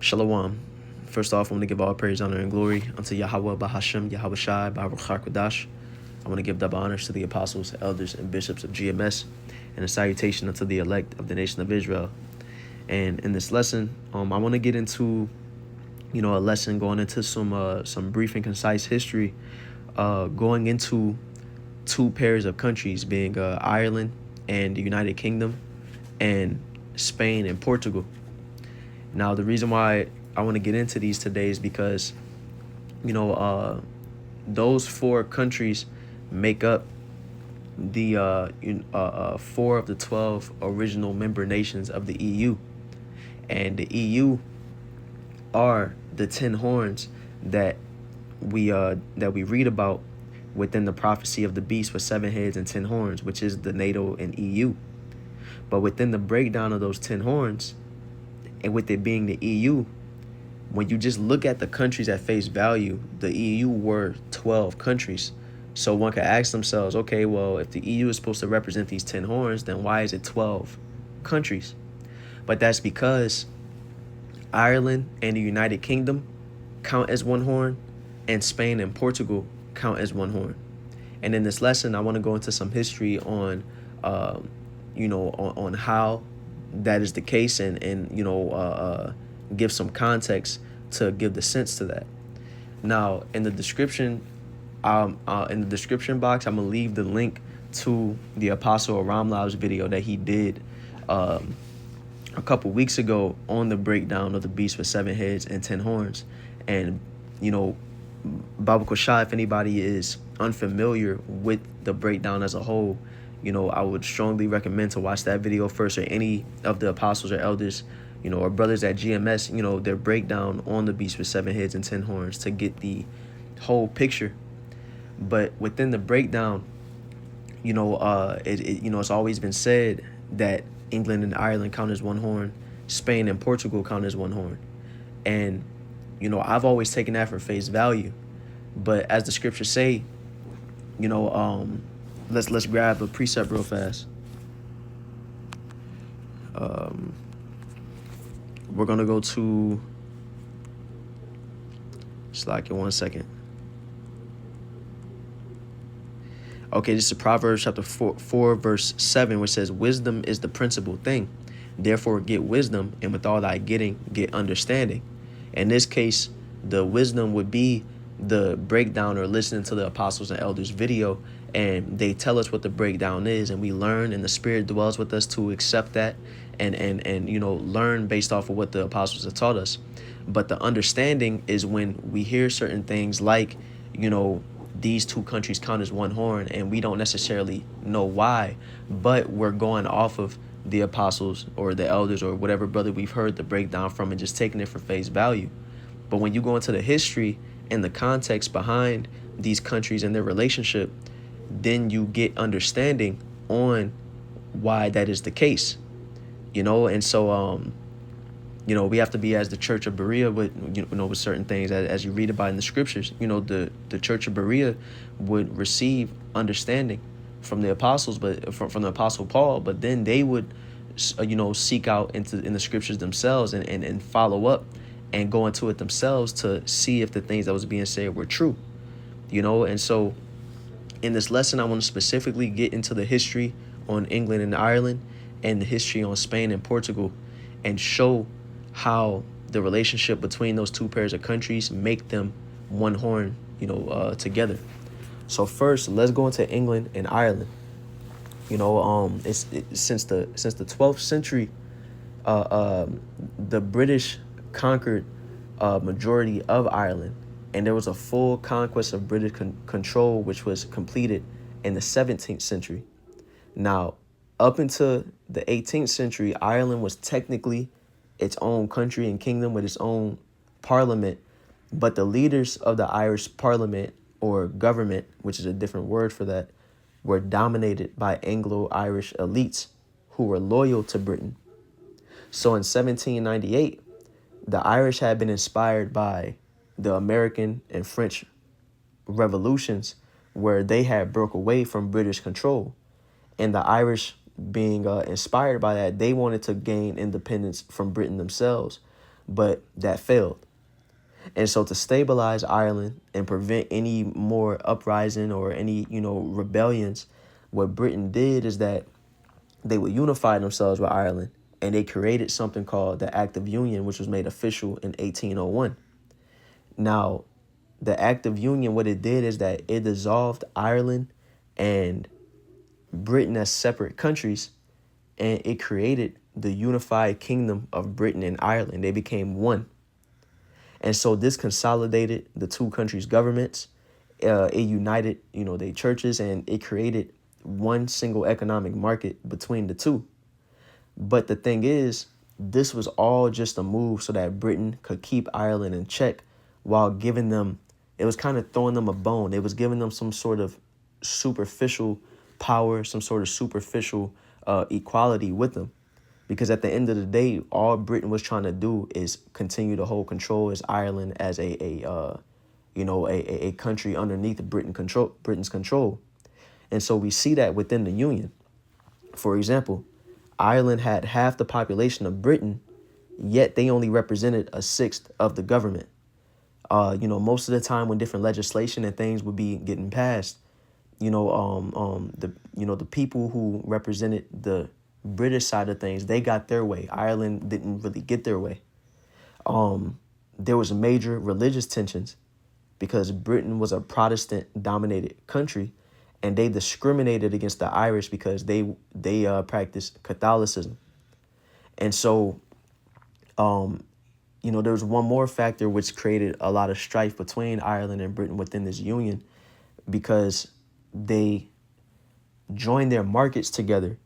Shalom. First off, I want to give all praise, honor, and glory unto Yahweh, Bahashem, Yahweh Shai, Baruch HaKodash. I want to give double honors to the apostles, elders, and bishops of GMS, and a salutation unto the elect of the nation of Israel. And in this lesson, I want to get into, a lesson going into some brief and concise history, going into two pairs of countries, being Ireland and the United Kingdom, and Spain and Portugal. Now, the reason why I want to get into these today is because, those four countries make up the 4 of the 12 original member nations of the EU. And the EU are the 10 horns that we read about within the prophecy of the beast with 7 heads and 10 horns, which is the NATO and EU. But within the breakdown of those 10 horns, and with it being the EU, when you just look at the countries at face value, the EU were 12 countries. So one could ask themselves, okay, well, if the EU is supposed to represent these 10 horns, then why is it 12 countries? But that's because Ireland and the United Kingdom count as one horn, and Spain and Portugal count as one horn. And in this lesson, I want to go into some history on, on how that is the case, and give some context to give the sense to that. Now, in the description box, I'm gonna leave the link to the Apostle Aram Lab's video that he did a couple weeks ago on the breakdown of the beast with 7 heads and 10 horns. And Baba Koshai, if anybody is unfamiliar with the breakdown as a whole, I would strongly recommend to watch that video first, or any of the apostles or elders, or brothers at GMS, their breakdown on the beast with 7 heads and 10 horns to get the whole picture. But within the breakdown, it's always been said that England and Ireland count as one horn, Spain and Portugal count as one horn. And, I've always taken that for face value. But as the scriptures say, let's grab a precept real fast. We're gonna go to Slack in 1 second. Okay, this is Proverbs chapter 4 verse 7, which says, "Wisdom is the principal thing. Therefore get wisdom, and with all thy getting, get understanding." In this case, the wisdom would be the breakdown, or listening to the apostles and elders video, and they tell us what the breakdown is, and we learn, and the Spirit dwells with us to accept that and learn based off of what the apostles have taught us. But the understanding is when we hear certain things like, these two countries count as one horn, and we don't necessarily know why, but we're going off of the apostles or the elders or whatever brother we've heard the breakdown from and just taking it for face value. But when you go into the history and the context behind these countries and their relationship, then you get understanding on why that is the case. And so we have to be as the Church of Berea with with certain things, as you read about in the scriptures. The Church of Berea would receive understanding from the apostles, but from the Apostle Paul, but then they would seek out in the scriptures themselves and follow up and go into it themselves to see if the things that was being said were true. And so in this lesson, I want to specifically get into the history on England and Ireland, and the history on Spain and Portugal, and show how the relationship between those two pairs of countries make them one horn, together. So first, let's go into England and Ireland. Since the 12th century, the British conquered a majority of Ireland, and there was a full conquest of British control, which was completed in the 17th century. Now, up until the 18th century, Ireland was technically its own country and kingdom with its own parliament, but the leaders of the Irish parliament, or government, which is a different word for that, were dominated by Anglo-Irish elites who were loyal to Britain. So in 1798, the Irish had been inspired by the American and French revolutions, where they had broke away from British control. And the Irish, being inspired by that, they wanted to gain independence from Britain themselves. but that failed. And so to stabilize Ireland and prevent any more uprising or any, rebellions, what Britain did is that they would unify themselves with Ireland, and they created something called the Act of Union, which was made official in 1801. Now, the Act of Union, what it did is that it dissolved Ireland and Britain as separate countries, and it created the unified kingdom of Britain and Ireland. They became one. And so this consolidated the two countries' governments. It united, their churches, and it created one single economic market between the two. But the thing is, this was all just a move so that Britain could keep Ireland in check while giving them, it was kind of throwing them a bone. It was giving them some sort of superficial power, some sort of superficial equality with them. Because at the end of the day, all Britain was trying to do is continue to hold control as Ireland as a country underneath Britain's control. And so we see that within the Union. For example, Ireland had half the population of Britain, yet they only represented a sixth of the government. Most of the time when different legislation and things would be getting passed, the people who represented the British side of things, they got their way. Ireland didn't really get their way. There was major religious tensions because Britain was a Protestant-dominated country, and they discriminated against the Irish because they practiced Catholicism. And so, there was one more factor which created a lot of strife between Ireland and Britain within this union, because they joined their markets together,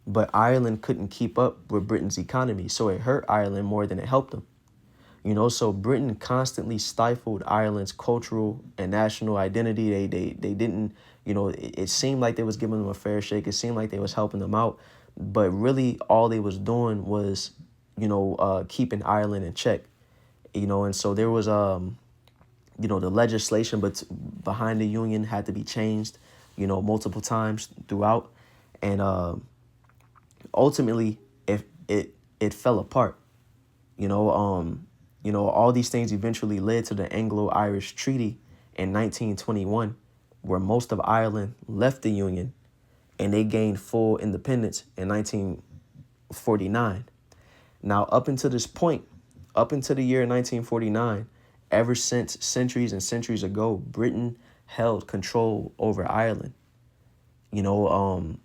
but Ireland couldn't keep up with Britain's economy, so it hurt Ireland more than it helped them. So Britain constantly stifled Ireland's cultural and national identity. They didn't, it seemed like they was giving them a fair shake. It seemed like they was helping them out, but really all they was doing was, keeping Ireland in check. And so there was, the legislation but behind the union had to be changed, multiple times throughout, and ultimately it fell apart. All these things eventually led to the Anglo-Irish Treaty in 1921, where most of Ireland left the Union and they gained full independence in 1949. Now, up until this point, up until the year 1949, ever since centuries and centuries ago, Britain held control over Ireland. And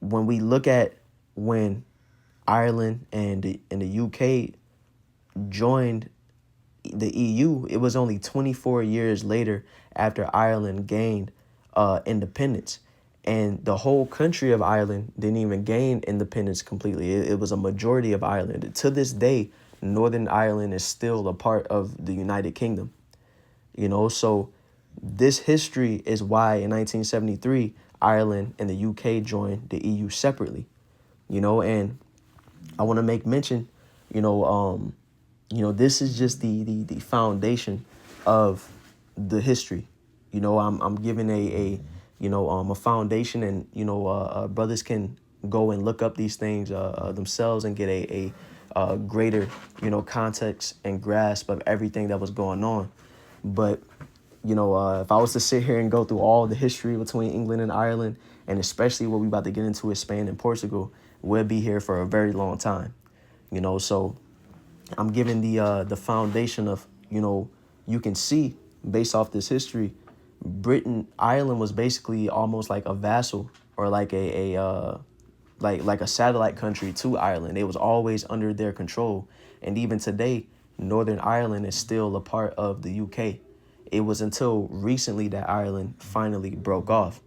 when we look at when Ireland and the UK joined the EU, it was only 24 years later after Ireland gained independence. And the whole country of Ireland didn't even gain independence completely. It was a majority of Ireland. To this day, Northern Ireland is still a part of the United Kingdom. So this history is why in 1973, Ireland and the UK joined the EU separately. And I want to make mention, this is just the foundation of the history. I'm giving a foundation, and brothers can go and look up these things themselves and get a greater context and grasp of everything that was going on. But if I was to sit here and go through all the history between England and Ireland, and especially what we about to get into is Spain and Portugal, we'll be here for a very long time. So I'm giving the foundation of, you can see based off this history, Ireland was basically almost like a vassal, or like like a satellite country to Ireland. It was always under their control. And even today, Northern Ireland is still a part of the UK. It was until recently that Ireland finally broke off.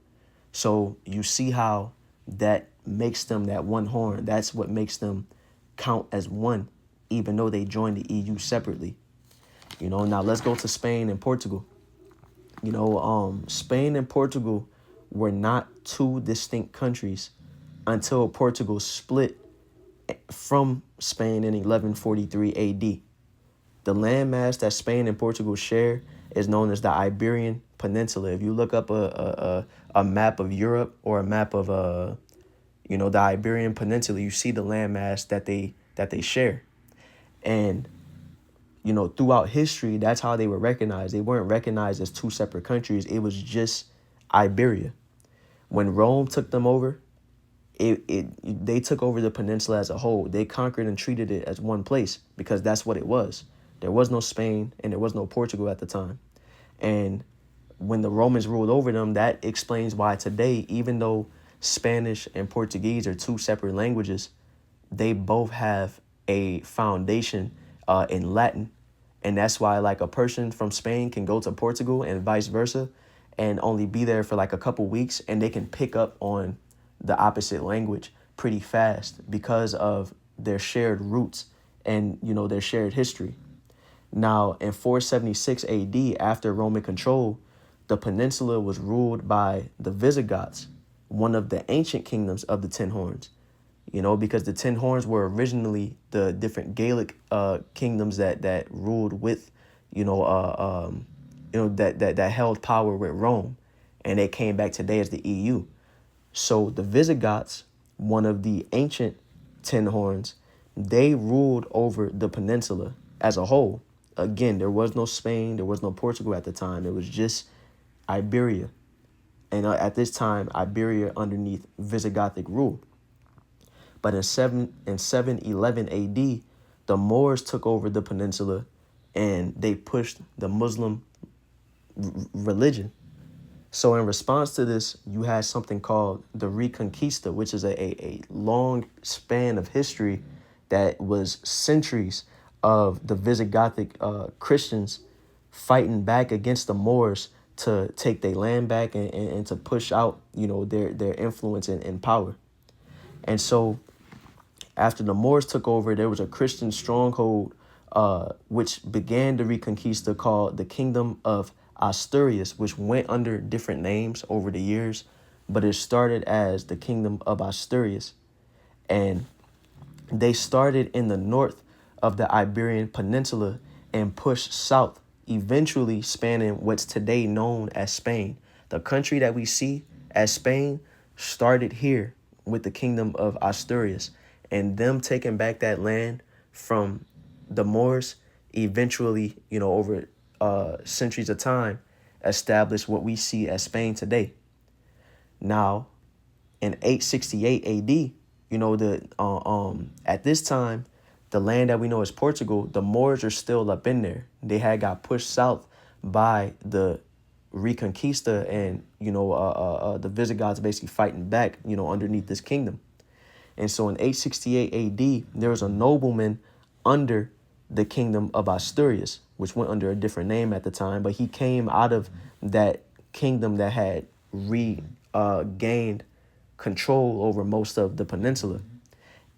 So you see how that makes them that one horn. That's what makes them count as one, even though they joined the EU separately. Now let's go to Spain and Portugal. Spain and Portugal were not two distinct countries until Portugal split from Spain in 1143 AD. The landmass that Spain and Portugal share is known as the Iberian Peninsula. If you look up a map of Europe or a map of the Iberian Peninsula, you see the landmass that they that they share. And, throughout history, that's how they were recognized. They weren't recognized as two separate countries. It was just Iberia. When Rome took them over, they took over the peninsula as a whole. They conquered and treated it as one place because that's what it was. There was no Spain and there was no Portugal at the time. And when the Romans ruled over them, that explains why today, even though Spanish and Portuguese are two separate languages, they both have a foundation in Latin. And that's why like a person from Spain can go to Portugal and vice versa and only be there for like a couple weeks, and they can pick up on the opposite language pretty fast because of their shared roots and, their shared history. Now, in 476 AD, after Roman control, the peninsula was ruled by the Visigoths, one of the ancient kingdoms of the Ten Horns. Because the Ten Horns were originally the different Gaelic kingdoms that ruled with, that held power with Rome, and they came back today as the EU. So the Visigoths, one of the ancient Ten Horns, they ruled over the peninsula as a whole. Again, there was no Spain, there was no Portugal at the time. It was just Iberia. And at this time, Iberia underneath Visigothic rule. But in 711 AD, the Moors took over the peninsula and they pushed the Muslim religion. So in response to this, you had something called the Reconquista, which is a long span of history that was centuries of the Visigothic Christians fighting back against the Moors to take their land back and to push out, their influence and power. And so after the Moors took over, there was a Christian stronghold which began the Reconquista called the Kingdom of Asturias, which went under different names over the years, but it started as the Kingdom of Asturias. And they started in the north of the Iberian Peninsula and pushed south, eventually spanning what's today known as Spain. The country that we see as Spain started here with the Kingdom of Asturias, and them taking back that land from the Moors eventually, over centuries of time, established what we see as Spain today. Now, in 868 AD, at this time, the land that we know as Portugal, the Moors are still up in there. They had got pushed south by the Reconquista and, the Visigoths basically fighting back, underneath this kingdom. And so in 868 AD, there was a nobleman under the Kingdom of Asturias, which went under a different name at the time, but he came out of that kingdom that had regained control over most of the peninsula.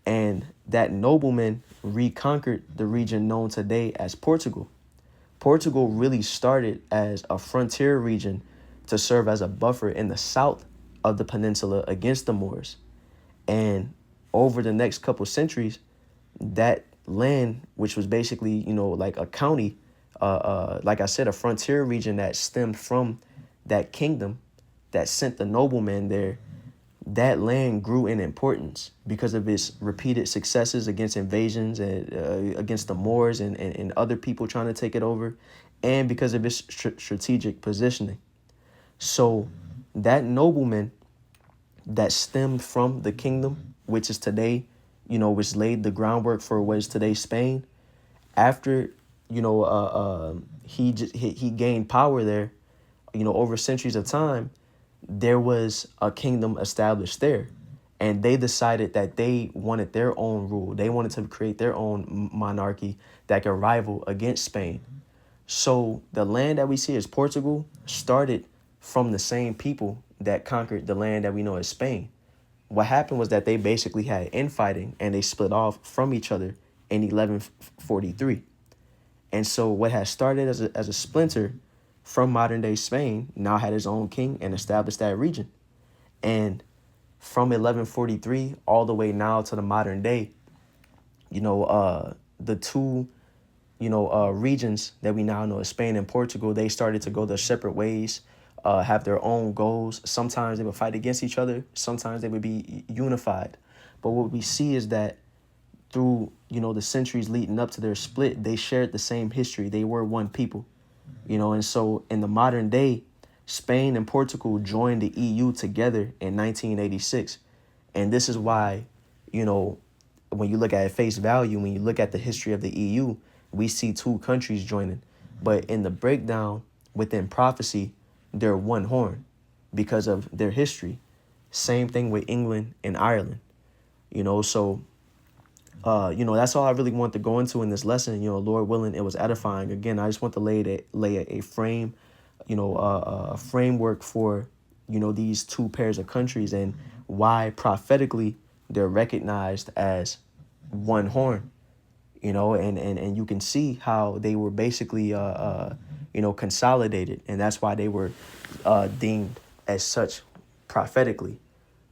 And that nobleman reconquered the region known today as Portugal. Portugal really started as a frontier region to serve as a buffer in the south of the peninsula against the Moors. And over the next couple centuries, that land, which was basically, like a county, like I said, a frontier region that stemmed from that kingdom that sent the nobleman there, that land grew in importance because of its repeated successes against invasions and against the Moors and other people trying to take it over, and because of its strategic positioning. So that nobleman that stemmed from the kingdom, which is today, which laid the groundwork for what is today Spain, after, he gained power there, over centuries of time, there was a kingdom established there. And they decided that they wanted their own rule. They wanted to create their own monarchy that could rival against Spain. So the land that we see as Portugal started from the same people that conquered the land that we know as Spain. What happened was that they basically had infighting and they split off from each other in 1143. And so what had started as a splinter from modern day Spain now had its own king and established that region. And from 1143 all the way now to the modern day, the two, regions that we now know as Spain and Portugal, they started to go their separate ways, have their own goals. Sometimes they would fight against each other. Sometimes they would be unified. But what we see is that through, you know, the centuries leading up to their split, they shared the same history. They were one people, you know. And so in the modern day, Spain and Portugal joined the EU together in 1986. And this is why, you know, when you look at face value, when you look at the history of the EU, we see two countries joining. But in the breakdown within prophecy, they're one horn because of their history. Same thing with England and Ireland, you know. So, you know, that's all I really want to go into in this lesson. You know, Lord willing, it was edifying. Again, I just want to lay a frame, you know, a framework for, you know, these two pairs of countries and why prophetically they're recognized as one horn, you know, and you can see how they were basically, you know, consolidated. And that's why they were deemed as such prophetically.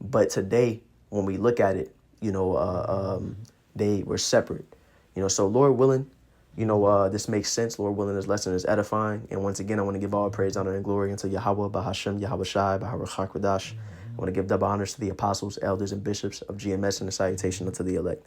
But today, when we look at it, you know, they were separate, you know. So Lord willing, you know, this makes sense. Lord willing, this lesson is edifying. And once again, I want to give all praise, honor, and glory unto Yahweh, Bahashem, Yahweh Shai, Bahar Chakwadash. I want to give double honors to the apostles, elders, and bishops of GMS and a salutation unto the elect.